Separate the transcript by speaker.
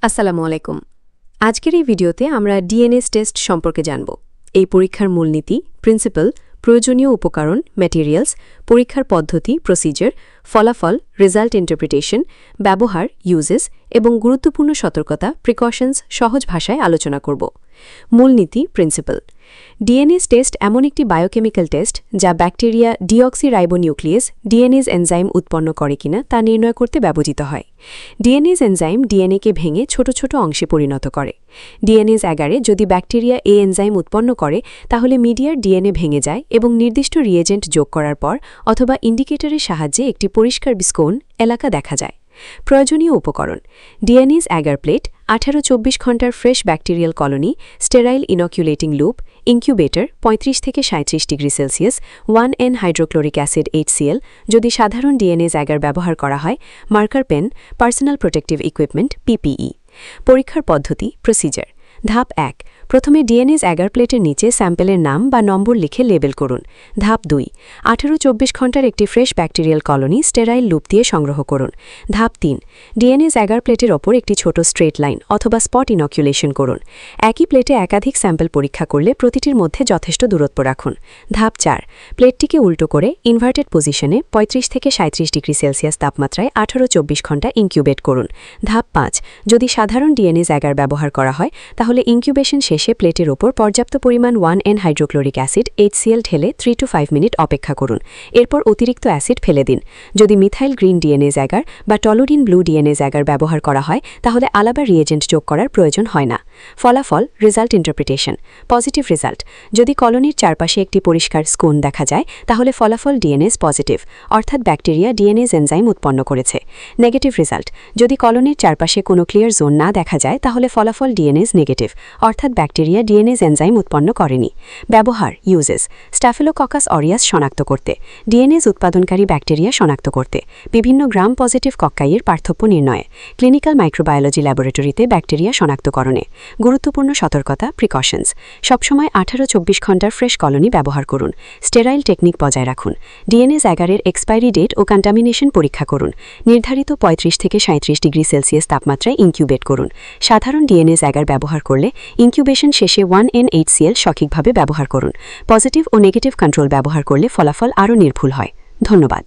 Speaker 1: আসসালামু আলাইকুম। আজকের এই ভিডিওতে আমরা ডিএনএস টেস্ট সম্পর্কে জানব। এই পরীক্ষার মূলনীতি, প্রিন্সিপাল, প্রয়োজনীয় উপকরণ, ম্যাটেরিয়ালস, পরীক্ষার পদ্ধতি, প্রসিজার, ফলাফল, রেজাল্ট ইন্টারপ্রিটেশন, ব্যবহার, ইউজেস এবং গুরুত্বপূর্ণ সতর্কতা, প্রিকশনস সহজ ভাষায় আলোচনা করব। মূলনীতি, প্রিন্সিপাল। ডিএনএস টেস্ট এমন একটি বায়োকেমিক্যাল টেস্ট যা ব্যাকটেরিয়া ডিঅক্সিরাইবোনিউক্লিয়াস ডিএনএস এনজাইম উৎপন্ন করে কিনা তা নির্ণয় করতে ব্যবহৃত হয়। ডিএনএস এনজাইম ডিএনএকে ভেঙে ছোট ছোট অংশে পরিণত করে। ডিএনএস 11 যদি ব্যাকটেরিয়া এই এনজাইম উৎপন্ন করে তাহলে মিডিয়ার ডিএনএ ভেঙে যায় এবং নির্দিষ্ট রিয়েজেন্ট যোগ করার পর অথবা ইন্ডিকেটরের সাহায্যে একটি পরিষ্কার বিস্কোন এলাকা দেখা যায়। প্রয়োজনীয় উপকরণ: ডিএনএস অ্যাগার প্লেট, 18-24 ঘন্টার fresh bacterial colony, sterile inoculating loop, incubator 35 থেকে 37 degree Celsius, 1N hydrochloric acid HCl যদি সাধারণ ডিএনএস অ্যাগার ব্যবহার করা হয়, marker pen, personal protective equipment PPE। পরীক্ষার পদ্ধতি, প্রসিজার। ধাপ 1, প্রথমে ডিএনএস অ্যাগার প্লেটের নিচে স্যাম্পেলের নাম বা নম্বর লিখে লেবেল করুন। ধাপ 2, 18-24 ঘন্টার একটি fresh bacterial colony sterile loop দিয়ে সংগ্রহ করুন। ধাপ 3, ডিএনএস অ্যাগার প্লেটের ওপর একটি ছোট স্ট্রেট লাইন অথবা স্পট ইনকুলেশন করুন। একই প্লেটে একাধিক স্যাম্পল পরীক্ষা করলে প্রতিটির মধ্যে যথেষ্ট দূরত্ব রাখুন। ধাপ 4, প্লেটটিকে উল্টো করে ইনভার্টেড পজিশনে 35 থেকে 37 ডিগ্রি সেলসিয়াস তাপমাত্রায় 18-24 ঘন্টা ইনকিউবেট করুন। ধাপ 5, যদি সাধারণ ডিএনএস অ্যাগার ব্যবহার করা হয় তাহলে ইনকিউবেশন শেষে প্লেটের ওপর পর্যাপ্ত পরিমাণ 1N হাইড্রোক্লোরিক অ্যাসিড HCl ঢেলে 3 to 5 মিনিট অপেক্ষা করুন। এরপর অতিরিক্ত অ্যাসিড ফেলে দিন। যদি মিথাইল গ্রিন ডিএনএস অ্যাগার বা টলোডিন ব্লু ডিএনএস অ্যাগার ব্যবহার করা হয় তাহলে আলাদা রিয়েজেন্ট যোগ করার প্রয়োজন হয় না। ফলাফল, রেজাল্ট ইন্টারপ্রিটেশন। পজিটিভ রেজাল্ট: যদি কলোনির চারপাশে একটি পরিষ্কার স্কোন দেখা যায় তাহলে ফলাফল ডিএনএস পজিটিভ, অর্থাৎ ব্যাকটেরিয়া ডিএনএস এনজাইম উৎপন্ন করেছে। নেগেটিভ রেজাল্ট: যদি কলোনির চারপাশে কোনো ক্লিয়ার জোন না দেখা যায় তাহলে ফলাফল ডিএনএস নেগেটিভ, অর্থাৎ ব্যাকটেরিয়া ডিএনএস এনজাইম উৎপন্ন করেনি। ব্যবহার, ইউজেস: স্ট্যাফিলোককাস অরিয়াস শনাক্ত করতে, ডিএনএস উৎপাদনকারী ব্যাকটেরিয়া শনাক্ত করতে, বিভিন্ন গ্রাম পজিটিভ কক্কাইয়ের পার্থক্য নির্ণয়ে, ক্লিনিক্যাল মাইক্রোবায়োলজি ল্যাবরেটরিতে ব্যাকটেরিয়া শনাক্তকরণে। গুরুত্বপূর্ণ সতর্কতা, প্রিকশনস: সবসময় 18-24 ঘন্টার ফ্রেশ কলোনি ব্যবহার করুন। স্টেরাইল টেকনিক বজায় রাখুন। ডিএনএস অ্যাগারের এক্সপায়ারি ডেট ও কন্টামিনেশন পরীক্ষা করুন। নির্ধারিত 35 থেকে 37 ডিগ্রি সেলসিয়াস তাপমাত্রায় ইনকিউবেট করুন। সাধারণ ডিএনএস অ্যাগার ব্যবহার করলে ইনকিউবেশন শেষে 1N HCl সঠিকভাবে ব্যবহার করুন। পজিটিভ ও নেগেটিভ কন্ট্রোল ব্যবহার করলে ফলাফল আরও নির্ভুল হয়। ধন্যবাদ।